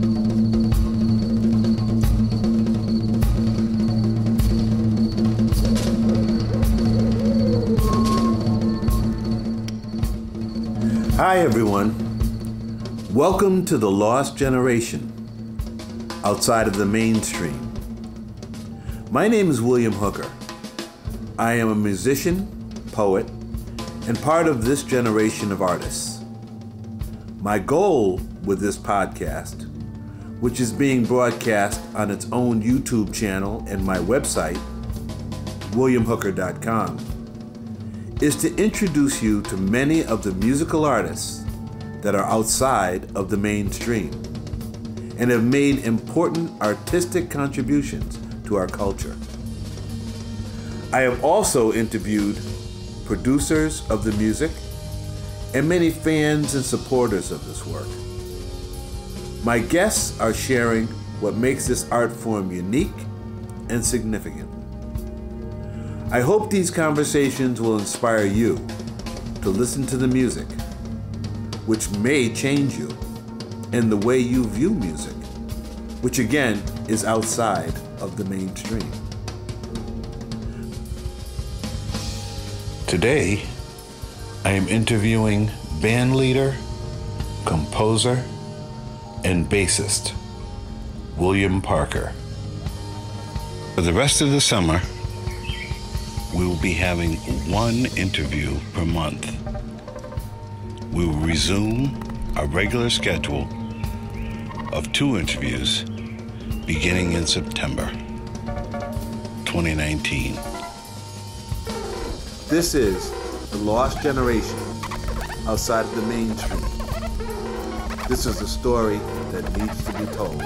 Hi everyone, welcome to The Lost Generation, outside of the mainstream. My name is William Hooker. I am a musician, poet, and part of this generation of artists. My goal with this podcast, which is being broadcast on its own YouTube channel and my website, williamhooker.com, is to introduce you to many of the musical artists that are outside of the mainstream and have made important artistic contributions to our culture. I have also interviewed producers of the music and many fans and supporters of this work. My guests are sharing what makes this art form unique and significant. I hope these conversations will inspire you to listen to the music, which may change you, and the way you view music, which again is outside of the mainstream. Today, I am interviewing bandleader, composer, and bassist, William Parker. For the rest of the summer, we will be having one interview per month. We will resume our regular schedule of 2 interviews beginning in September 2019. This is The Lost Generation, outside of the mainstream. This is a story that needs to be told.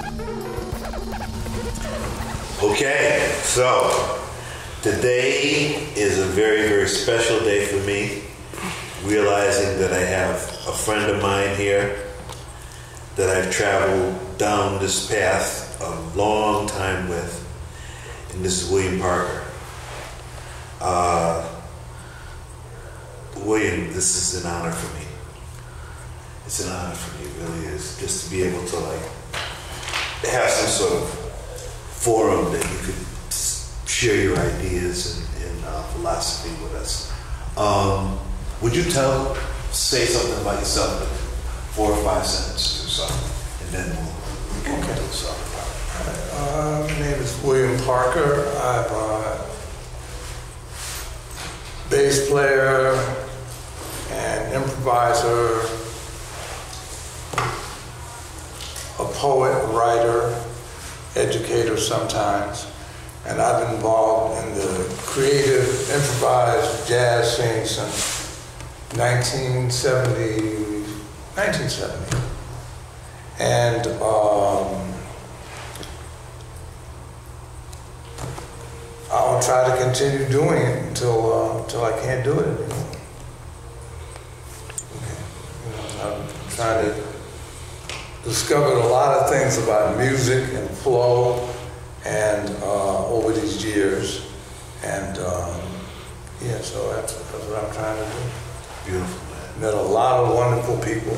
Okay, so today is a very, very special day for me, realizing that I have a friend of mine here that I've traveled down this path a long time with, and this is William Parker. William, this is an honor for me. It's an honor for me, it really is, just to be able to have some sort of forum that you could share your ideas and philosophy with us. Would you say something about yourself, like 4 or 5 sentences or something, and then we'll get into the song. My name is William Parker. I'm a bass player and improviser, a poet, writer, educator sometimes. And I've been involved in the creative, improvised jazz scene since 1970. And I'll try to continue doing it until I can't do it anymore. I'm trying to discover a lot of things about music and flow, and over these years, and so that's what I'm trying to do. Beautiful, man. Met a lot of wonderful people.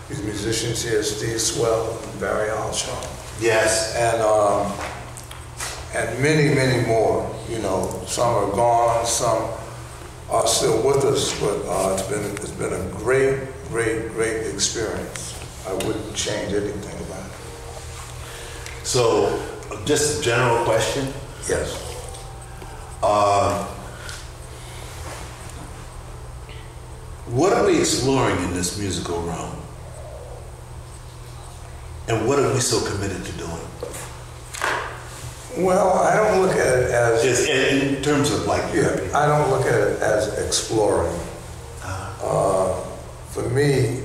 These musicians here, Steve Swell and Barry Alshaw. Yes. And many, many more. Some are gone, some are still with us, but it's been a great, great, great experience. I wouldn't change anything about it. So, just a general question. Yes. What are we exploring in this musical realm? And what are we so committed to doing? Well, I don't look at it as... In terms of I don't look at it as exploring. For me,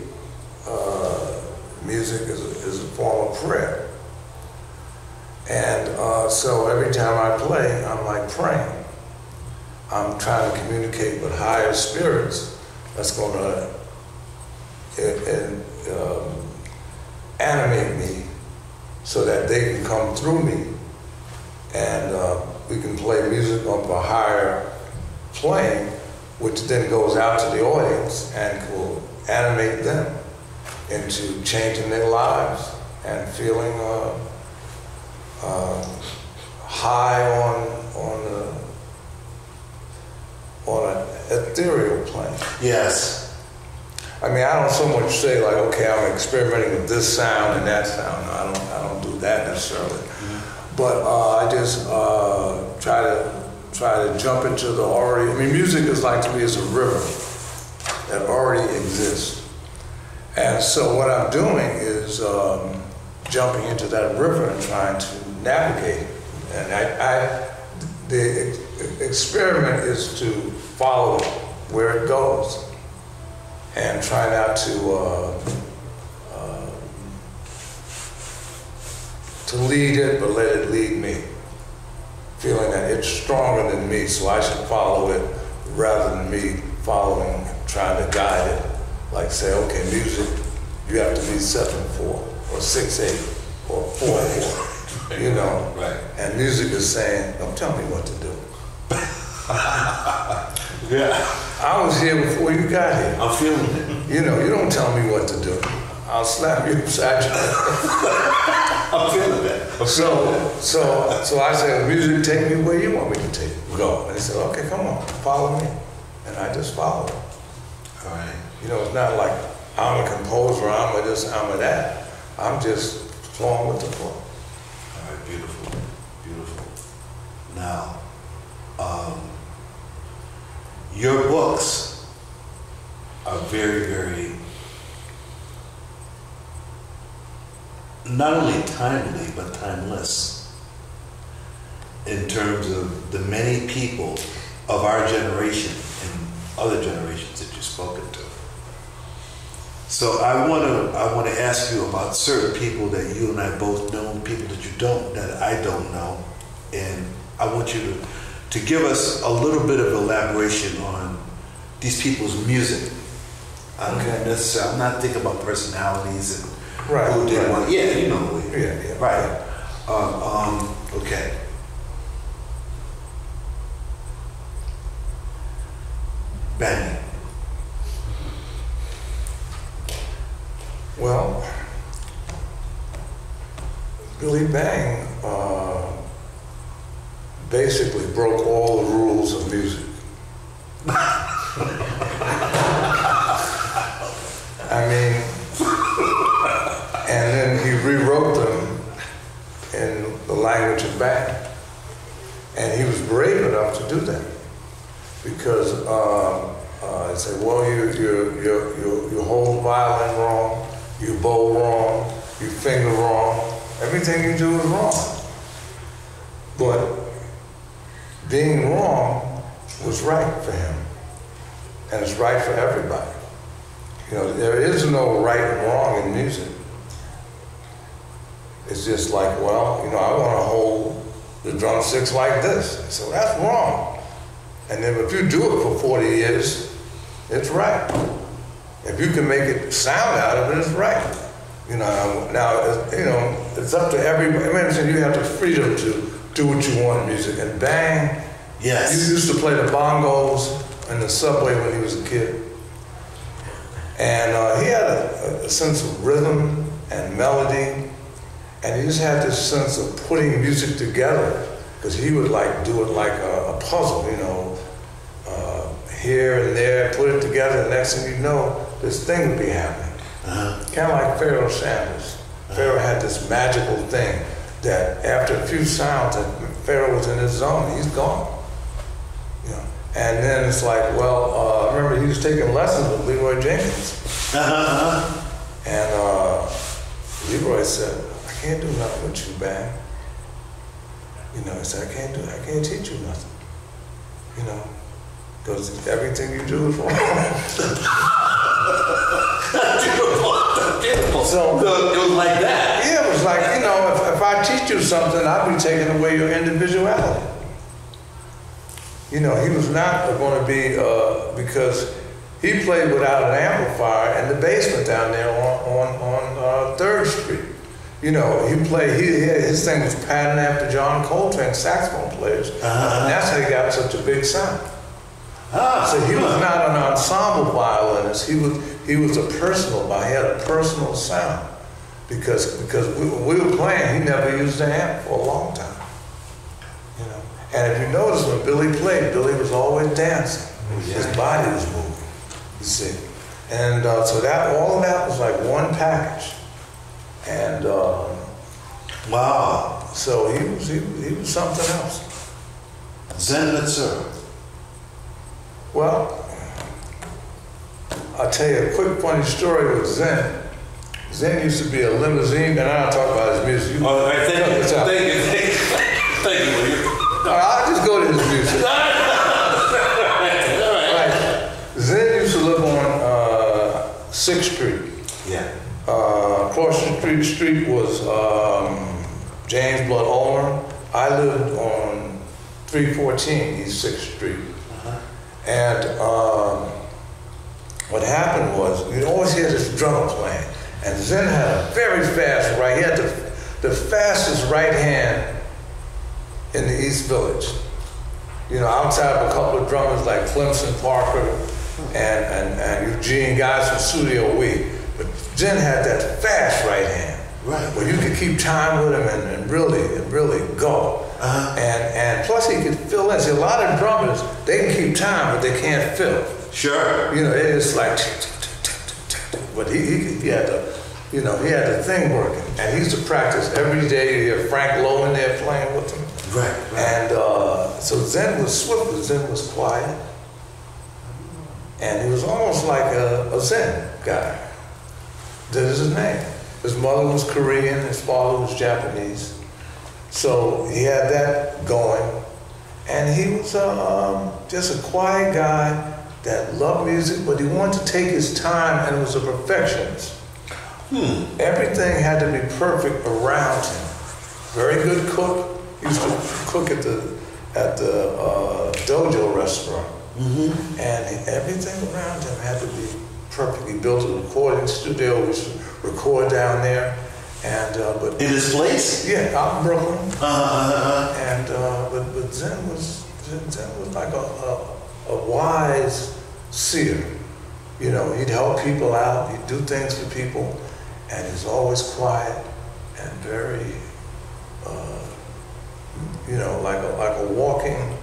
music is a form of prayer. And so every time I play, I'm like praying. I'm trying to communicate with higher spirits that's going to animate me so that they can come through me, and we can play music of a higher plane, which then goes out to the audience and will animate them into changing their lives and feeling high on an ethereal plane. Yes. I mean, I don't so much say like, okay, I'm experimenting with this sound and that sound. No, I don't do that necessarily. Mm-hmm. But I just try to jump into the already. I mean, music is like, to me, is a river that already exists. And so what I'm doing is jumping into that river and trying to navigate it. And the experiment is to follow where it goes and try not to lead it, but let it lead me. Feeling that it's stronger than me, so I should follow it rather than me following, trying to guide it. Like say, okay, music, you have to be 7/4 or 6/8 or 4/4, you know. Right. And music is saying, don't tell me what to do. Yeah. I was here before you got here. I'm feeling it. You know, you don't tell me what to do. I'll slap you upside your head. I'm feeling that. So I said, music, take me where you want me to go. And he said, okay, come on, follow me. And I just followed him. All right. You know, it's not like I'm a composer, I'm a this, I'm a that. I'm just flowing with the flow. All right, beautiful, beautiful. Now, your books are very, very, not only timely, but timeless in terms of the many people of our generation and other generations that you've spoken to. So I want to ask you about certain people that you and I both know, people that you don't, that I don't know, and I want you to give us a little bit of elaboration on these people's music. I don't necessarily, I'm not thinking about personalities and who did what. Yeah, you know. Yeah. Right. Okay. Bang. Well, Billy Bang basically broke all the rules of music. I mean, and then he rewrote them in the language of Bang. And he was brave enough to do that. Because he said, well, you hold violin wrong, you bow wrong, you finger wrong, everything you do is wrong. But being wrong was right for him, and it's right for everybody. You know, there is no right and wrong in music. It's just like, well, you know, I want to hold the drumsticks like this. So that's wrong. And then if you do it for 40 years, it's right. If you can make it sound out of it, it's right. You know, now, you know, it's up to everybody. I mean, you have the freedom to do what you want in music. And Bang, yes, he used to play the bongos in the subway when he was a kid. And he had a sense of rhythm and melody. And he just had this sense of putting music together. Because he would like do it like a puzzle, you know, here and there, put it together, and next thing you know, this thing would be happening. Kind of like Pharoah Sanders. Pharoah had this magical thing that after a few sounds, that Pharoah was in his zone, he's gone. You know? And then it's like, well, I remember he was taking lessons with Leroy Jenkins. And Leroy said, I can't do nothing with you, Bang. You know, he said, I can't teach you nothing. You know, because everything you do is wrong. Beautiful. So it was like that. Yeah, it was like, you know, if I teach you something, I'll be taking away your individuality. You know, he was not going to be, because he played without an amplifier in the basement down there on 3rd Street. You know, he played, his thing was patterned after John Coltrane saxophone players. And that's how he got such a big sound. So he was not an ensemble violinist, he was a personal, he had a personal sound. because we were playing, he never used the amp for a long time. You know, and if you notice when Billy played, Billy was always dancing. His body was moving. You see, and so that all of that was like one package, and wow. So he was something else. Zen Matsuura. Well, I'll tell you a quick funny story with Zen. Zen used to be a limousine, and I don't talk about his music. All right, thank you. Thank you, William. I'll just go to his music. All Right. Zen used to live on 6th Street. Yeah. Across the street was James Blood Ulmer. I lived on 314 East 6th Street. And what happened was, you'd always hear this drummer playing. And Zen had a very fast right, he had the fastest right hand in the East Village. You know, outside of a couple of drummers like Clemson Parker and Eugene, guys from Studio We. But Zen had that fast right hand. Right. Where you could keep time with him and really go. And plus he could fill in. See, a lot of drummers, they can keep time, but they can't fill. Sure. You know, it's like, but he had he had the thing working. And he used to practice every day. You hear Frank Lowe in there playing with him. Right. And so Zen was swift, but Zen was quiet. And he was almost like a Zen guy. That is his name. His mother was Korean, his father was Japanese. So he had that going. And he was just a quiet guy that loved music, but he wanted to take his time, and was a perfectionist. Everything had to be perfect around him. Very good cook. He used to cook at the Doyle restaurant. And everything around him had to be perfect. He built a recording studio. We used to record down there. And but in his place? Yeah, out in Brooklyn. And but Zen was like a wise seer. You know, he'd help people out. He'd do things for people, and he's always quiet and very, like a walking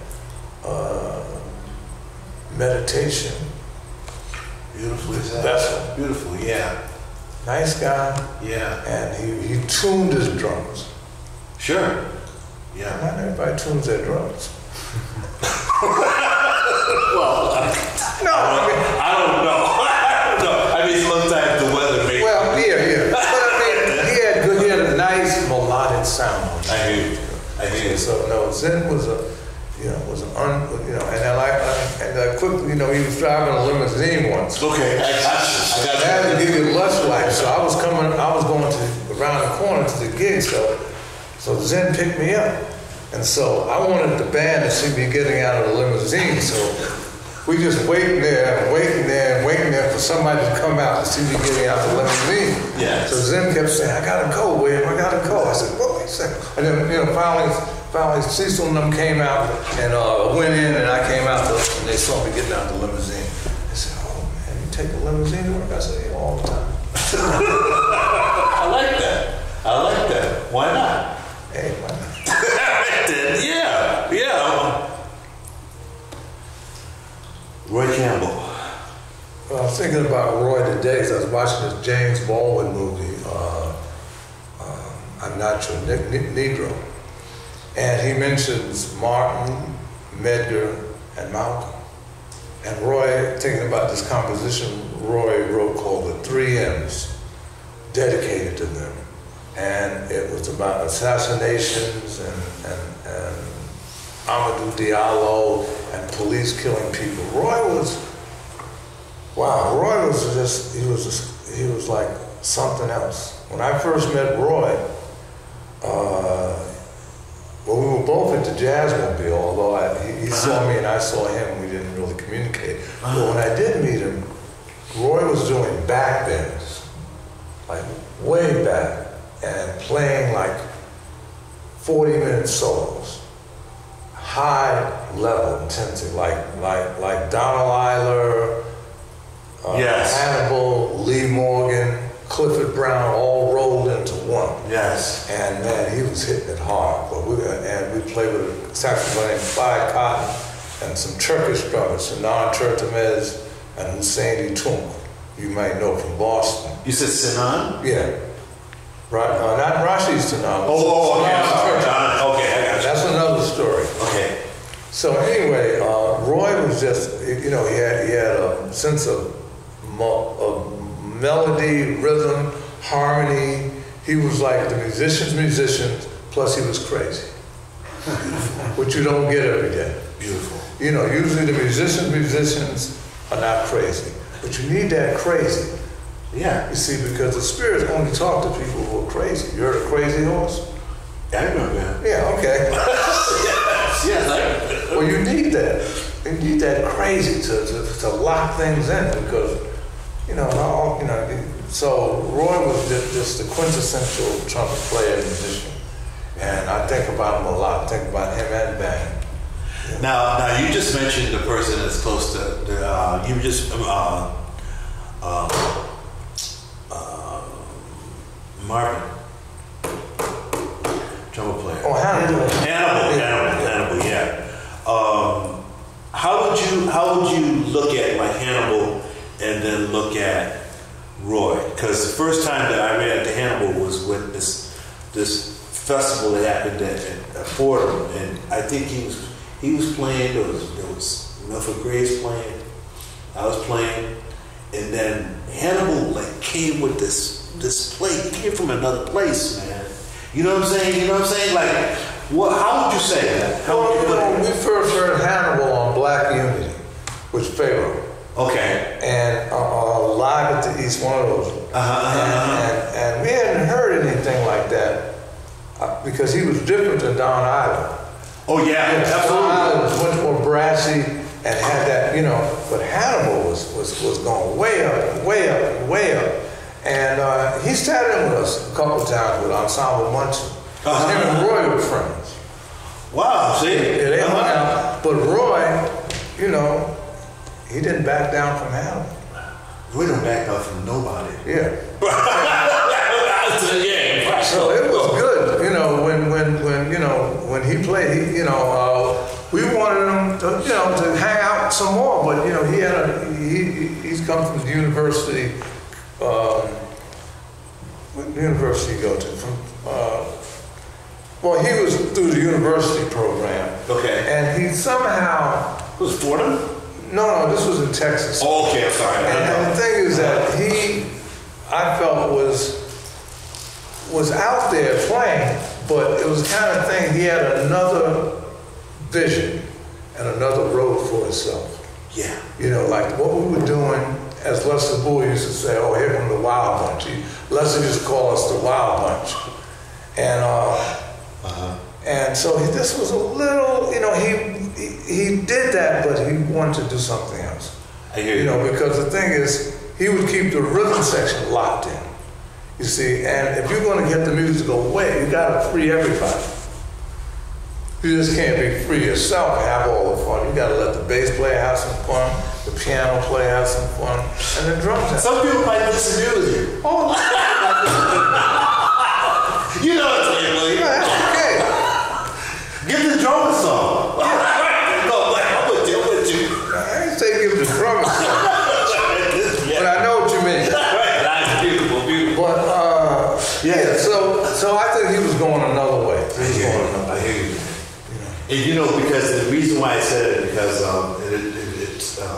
meditation. Beautiful vessel. Beautiful, yeah. Nice guy. Yeah. And he tuned his drums. Sure. Yeah. Not everybody tunes their drums. Well, I don't know. I mean, sometimes the weather makes. Well, yeah. But I mean, he had a nice melodic sound. I hear. So no, Zen was and quickly, he was driving a limousine once. Okay, I got you. I had to give you less life, so I was going to around the corner to the gig, so Zen picked me up. And so I wanted the band to see me getting out of the limousine, so we just waiting there for somebody to come out to see me getting out of the limousine. Yeah. So Zen kept saying, "I gotta go, William, I gotta go." I said, "Well, wait a second." And then, finally Cecil and them came out and went in, and I came out, and they saw me getting out of the limousine. They said, "Oh man, you take a limousine to work?" I said, "Yeah, all the time." I like that. Why not? Hey, why not? Yeah. Roy Campbell. Well, I was thinking about Roy today because I was watching this James Baldwin movie, I'm Not Your Negro. And he mentions Martin, Medgar, and Malcolm. And Roy, thinking about this composition Roy wrote called The 3 M's, dedicated to them. And it was about assassinations and Amadou Diallo and police killing people. Roy was he was like something else. When I first met Roy, we were both at the Jazzmobile, although he saw me and I saw him, and we didn't really communicate. But when I did meet him, Roy was doing backbends, like way back, and playing like 40-minute solos, high level intensity, like Donald Eyler, yes. Hannibal, Lee Morgan, Clifford Brown all rolled into one. Yes. And man, he was hitting it hard. But we played with a saxophone named Clyde Cotton and some Turkish drummers, Sinan Turtamez and Hussein Tunk. You might know from Boston. You said Sinan? Yeah. Right. Not Rashid Sinan. Oh, okay. I'm sorry. Okay, I got you. That's another story. Okay. So anyway, Roy was just, he had a sense of melody, rhythm, harmony. He was like the musicians, plus he was crazy. Which you don't get every day. Beautiful. Usually the musicians are not crazy. But you need that crazy. Yeah. You see, because the spirits only talk to people who are crazy. You heard of Crazy Horse? Yeah, I remember that. Yeah, okay. Yes. Well, you need that. You need that crazy to lock things in because, so Roy was just the quintessential trumpet player and musician. And I think about him a lot. I think about him and Bang. Now you just mentioned the person that's close to you just Marvin, trumpet player. Oh, Hannibal. Hannibal. Yeah. How would you look at like Hannibal and then look at Roy? Because the first time that I ran into Hannibal was when this festival that happened at Fordham, and I think he was playing. There was Milford Graves playing. I was playing, and then Hannibal came with this plate. He came from another place, man. You know what I'm saying? Like, what? How would you say that? We first heard Hannibal on Black Unity with Pharaoh. Okay. And live at the East, one of those. And we hadn't heard anything like that because he was different than Don Island. Oh yeah, absolutely. Don Island was much more brassy and had that, but Hannibal was going way up, way up, way up. And he sat in with us a couple of times with Ensemble Munson. Him and Roy were friends. Wow, see? Yeah, they hung out. But Roy, he didn't back down from Hannibal. Roy don't back down from nobody. Yeah. So it was good, when he played, we wanted him to hang out some more, but he's come from the university. What university you go to? He was through the university program. Okay. And he somehow was it Fordham? No, this was in Texas. Oh, okay, I'm sorry. And the thing is that I felt was out there playing, but it was the kind of thing he had another vision and another road for himself. Yeah. Like what we were doing, as Lester Bowie used to say, oh, here come the Wild Bunch. Lester used to call us the Wild Bunch. And so this was a little, he did that, but he wanted to do something else. I hear you. Because the thing is, he would keep the rhythm section locked in. You see, and if you're going to get the music away, you got to free everybody. You just can't be free yourself and have all the fun. You got to let the bass player have some fun, the piano player have some fun, and the drums have some fun. Some people might disagree with you. Oh, you know what I'm saying, yeah, that's okay. Give the drummer some. I'm with you. I ain't say give the drummer some. But I know what you mean. That's beautiful. But so I think he was going another way. I hear you. And because the reason why I said it because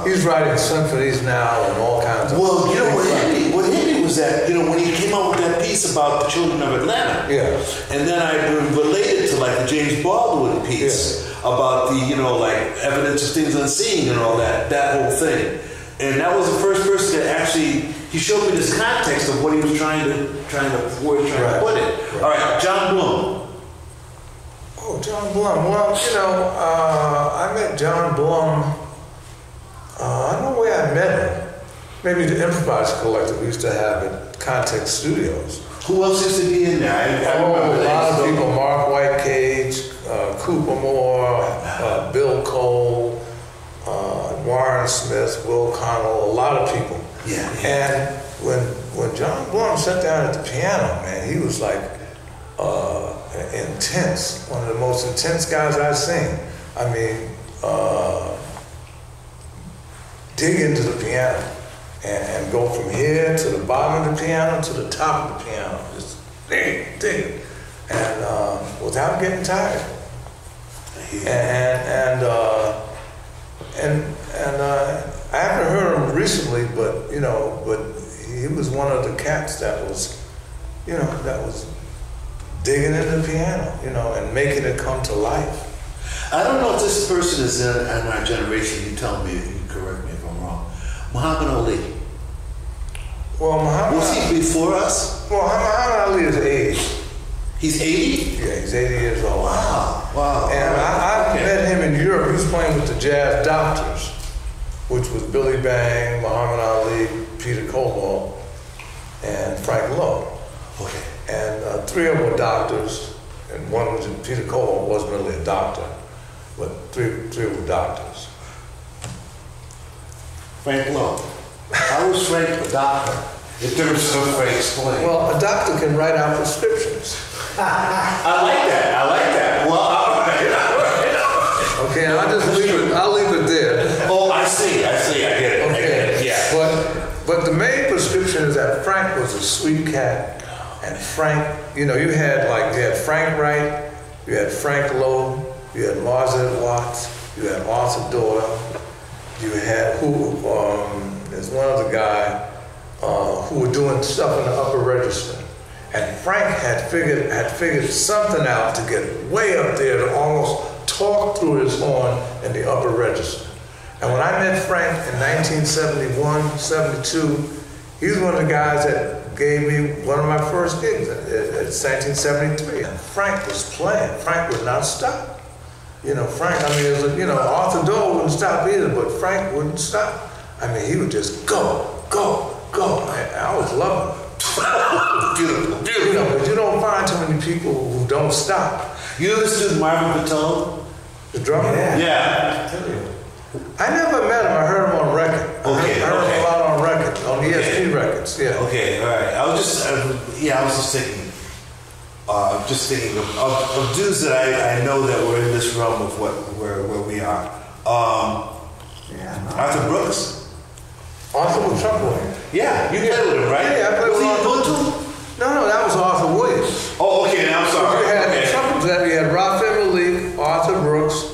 he's writing symphonies now and all kinds of. Well, what hit me was that when he came out with that piece about the children of Atlanta. Yeah. And then I related to the James Baldwin piece about the evidence of things unseen and all that whole thing. And that was the first person that actually he showed me this context of what he was trying to put it. Right. All right, John Blum. Oh, John Blum. Well, I met John Blum. I don't know where I met him. Maybe the Improvised Collective we used to have at Context Studios. Who else used to be in there? A lot of people. Mark Whitecage, Cooper Moore, Bill Cole, Warren Smith, Will Connell, a lot of people. Yeah. And when when John Blum sat down at the piano, man, he was like intense, one of the most intense guys I've seen. I mean, dig into the piano and go from here to the bottom of the piano to the top of the piano. Just dig. And without getting tired. And I haven't heard him recently, but he was one of the cats that was digging into the piano, and making it come to life. I don't know if this person is in our generation. You tell me, you correct me if I'm wrong. Muhammad Ali. Well, was he before us? Well, Muhammad Ali is 80. He's 80? Yeah, he's 80 years old. Wow. And I met him in Europe. He was playing with the Jazz Doctors, which was Billy Bang, Muhammad Ali, Peter Cobalt, and Frank Lowe. Okay. And three of them were doctors, and one was Peter Cobalt wasn't really a doctor, but three were doctors. Frank Lowe. How was Frank a doctor? In terms of explain. Well, a doctor can write out prescriptions. I like that. Well, okay, I'll leave it there. Oh, I see. I get it. Okay. I get it. Yeah. But the main prescription is that Frank was a sweet cat, and Frank, you had Frank Wright, you had Frank Lowe, you had Marsden Watts, you had Arthur Doyle, you had there's one other guy who were doing stuff in the upper register. And Frank had figured something out to get way up there to almost talk through his horn in the upper register. And when I met Frank in 1971, 72, he was one of the guys that gave me one of my first gigs at 1973. And Frank was playing. Frank would not stop. Frank, Arthur Doyle wouldn't stop either, but Frank wouldn't stop. I mean, he would just go. I always loved him. Beautiful. But you don't find too many people who don't stop. You know this dude Marvin Patton? The drummer? Yeah. I tell you. I never met him. I heard him on record. Okay. I heard him a lot on record, on ESP records. Yeah. Okay. All right. I was just thinking of dudes that I know that were in this realm of where we are. Arthur Brooks. Arthur was trumpet. Yeah, you played with him, right? Yeah, I played with Arthur. Was he Ubuntu? No, that was Arthur Williams. Oh, okay, now I'm sorry. You had trumpets that you had Raphael Malik, Arthur Brooks,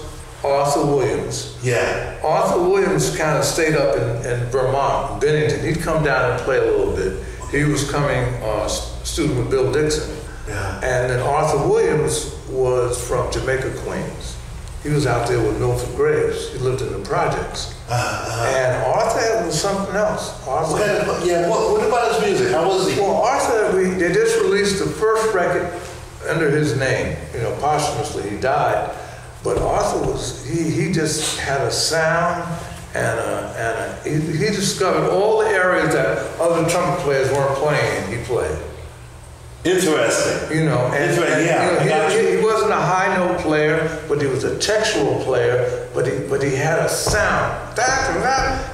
Arthur Williams. Yeah. Arthur Williams kind of stayed up in Vermont, Bennington. He'd come down and play a little bit. He was coming student with Bill Dixon. Yeah. And then Arthur Williams was from Jamaica, Queens. He was out there with Milford Graves. He lived in the projects. And Arthur was something else. What about his music? How was he? Well, Arthur, they just released the first record under his name. Posthumously, he died. But Arthur he just had a sound he discovered all the areas that other trumpet players weren't playing, he played. Interesting. He wasn't a high note player, but he was a textural player. But he had a sound.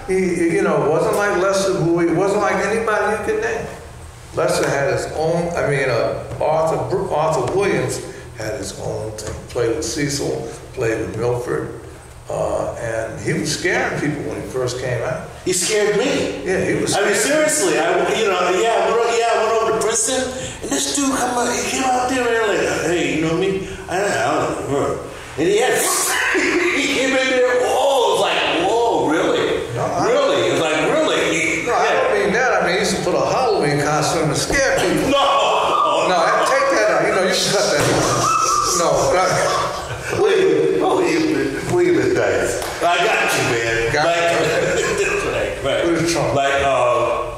He wasn't like Lester Bowie. Wasn't like anybody you could name. Lester had his own. Arthur Williams had his own thing. Played with Cecil. Played with Milford. And he was scaring people when he first came out. He scared me. Yeah, he was scared. I mean, seriously, I went over to Princeton, and this dude came out there and like, hey, you know what I mean? I don't know. And he came in there, whoa, it was like, whoa, really? No, really? It was like, really? No, I don't mean that. I mean, he used to put a Halloween costume and scare people. No, take that out. You can cut that out. No, Leave it, guys. I got you, man. Right. Put his trunk.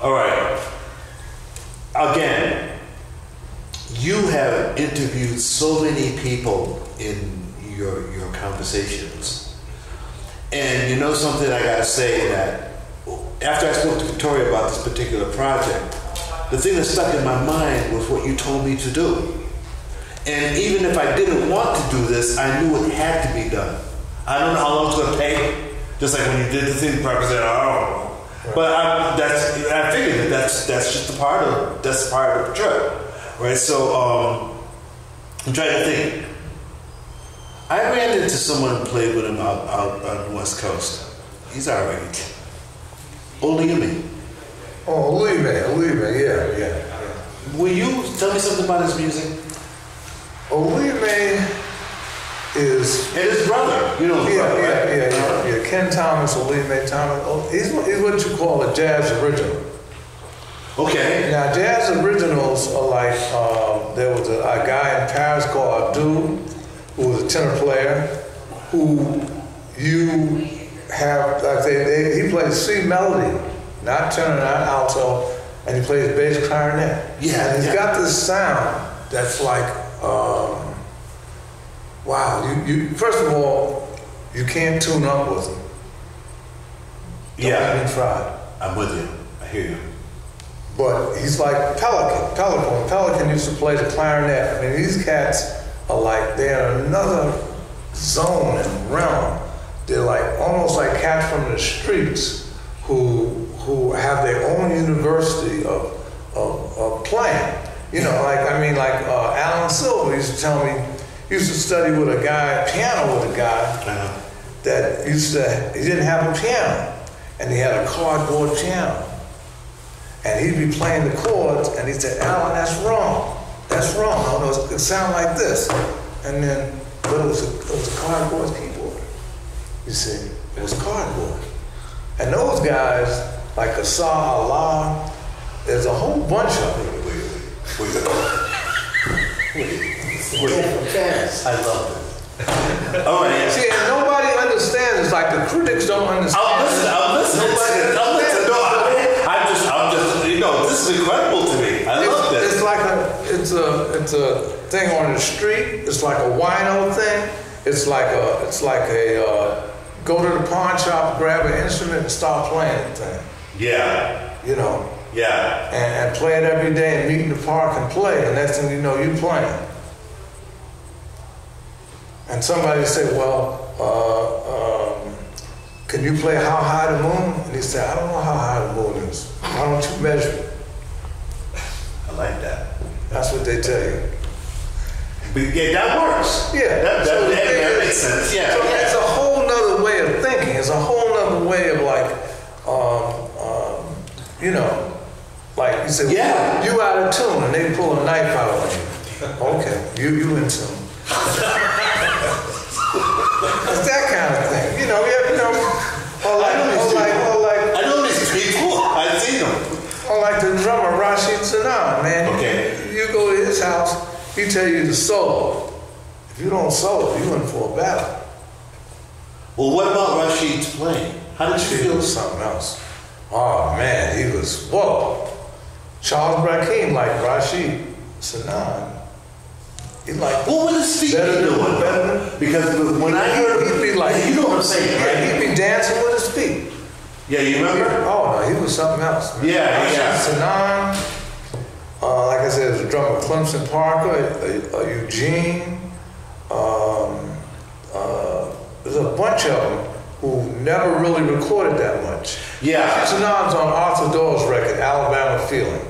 All right. Again, you have interviewed so many people in your conversations. And you know something I gotta say, that after I spoke to Victoria about this particular project, the thing that stuck in my mind was what you told me to do. And even if I didn't want to do this, I knew it had to be done. I don't know how long it's going to take. Just like when you did the thing, probably said, But I figured that's just a part of the trip, right? So I'm trying to think. I ran into someone who played with him out on the West Coast. He's all right. Oluyeme. Oh, Oluyeme, yeah. Will you tell me something about his music? Oluyeme is... And his brother. You know his brother, right? Yeah. Ken Thomas, Oluyeme Thomas. Oh, he's what you call a jazz original. Okay. Now, jazz originals are like, there was a guy in Paris called Abdul, who was a tenor player, who you have, like he plays C melody, not tenor, not alto, and he plays bass clarinet. Yeah. And he's got this sound that's like, wow, you first of all, you can't tune up with him. Don't even try. I'm with you. I hear you. But he's like Pelican. Pelican used to play the clarinet. I mean, these cats are like, they're in another zone and realm. They're like, almost like cats from the streets who have their own university of playing. You know, like Alan Silver used to tell me, he used to study with a guy, piano with a guy, that he didn't have a piano, and he had a cardboard piano. And he'd be playing the chords, and he'd say, Alan, that's wrong. That's wrong. No, it sounds like this. And then, but it was a cardboard keyboard. You see, it was cardboard. And those guys, like Asa Allah, there's a whole bunch of them. I love it. All right. See, and nobody understands. It's like the critics don't understand. I'm listening. I'm just, you know, this is incredible to me. I love this. It's like it's a thing on the street. It's like a wino thing. It's like a go to the pawn shop, grab an instrument, and start playing the thing. Yeah. You know. Yeah. And play it every day and meet in the park and play. And next thing you know, you're playing. And somebody said, well, can you play How High the Moon? And he said, I don't know how high the moon is. Why don't you measure it? I like that. That's what they tell you. But yeah, that works. Yeah. That makes sense. Yeah. So it's a whole nother way of thinking. It's a whole nother way of like, you know, like you say, yeah, you out of tune, and they pull a knife out on you. Okay, you in tune. It's that kind of thing, you know. Or like I know these people. I've seen them. Or like the drummer Rashid Sinan, man. Okay. You go to his house, he tell you to solo. If you don't solo, you in for a battle. Well, what about Rashid's playing? How did you feel? Something else. Oh man, he was whoa. Charles Rakim like Rashid Sinan. He like what was his feet doing? Because when I heard him, he'd be like, you know what I'm saying, right? Yeah, he'd be dancing with his feet. Yeah, you remember? Oh no, he was something else. Man. Yeah. Sinan, like I said, there's a drummer Clemson Parker, Eugene. There's a bunch of them who never really recorded that much. Yeah. Sinan's on Arthur Doyle's record, Alabama Feeling.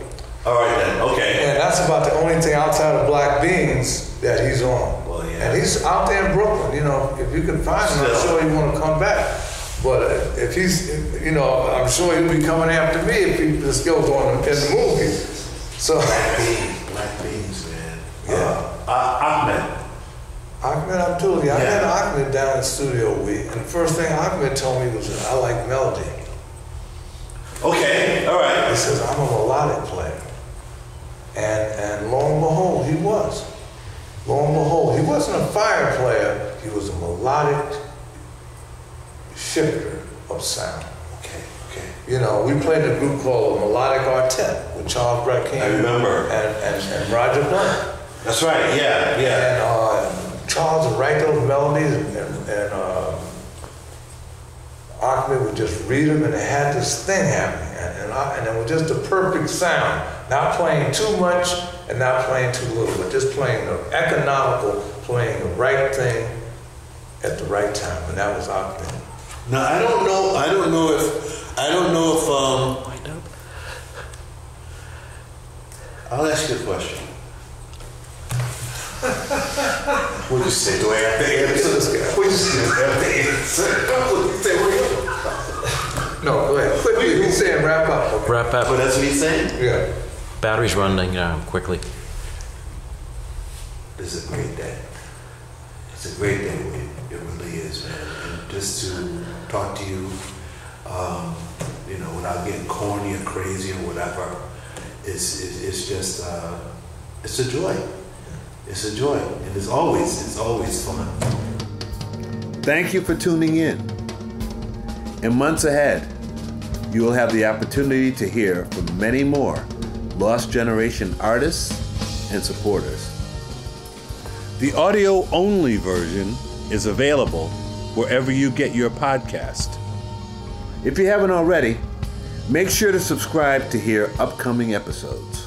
All right then, okay. And that's about the only thing outside of Black Beans that he's on. Well, yeah. And he's out there in Brooklyn, you know, if you can find him, I'm sure he want to come back. But if he's, you know, I'm sure he'll be coming after me if the skills on in the movie. So Black Beans, man. Yeah. Ahmed Abdullah. I met Ahmed down in Studio Week, and the first thing Ahmed told me was, I like melody. Okay, all right. He says, I'm a melodic player. And lo and behold, he was. Lo and behold, he wasn't a fire player, he was a melodic shifter of sound. Okay. You know, we played a group called Melodic Quartet with Charles Rakim. I remember. And Roger Blum. That's right, yeah. And Charles would write those melodies, and Ahmed would just read them, and it had this thing happening. And it was just the perfect sound. Not playing too much and not playing too little, but just playing the economical, playing the right thing at the right time. And that was Ahmed. Now, I don't know if I don't know if Wind up. I'll ask you a question. What'd you say? Do I have to answer this guy? What'd you say? Do I have to answer? What'd you say? No, go ahead. Quickly, he's saying wrap up. Okay. Wrap up. Oh, that's what he's saying? Yeah. Battery's running quickly. This is a great day. It's a great day, Wade. It really is, man. And just to talk to you, without getting corny or crazy or whatever, it's just, it's a joy. It's a joy. And it's always fun. Thank you for tuning in. In months ahead, you will have the opportunity to hear from many more Lost Generation artists and supporters. The audio-only version is available wherever you get your podcast. If you haven't already, make sure to subscribe to hear upcoming episodes.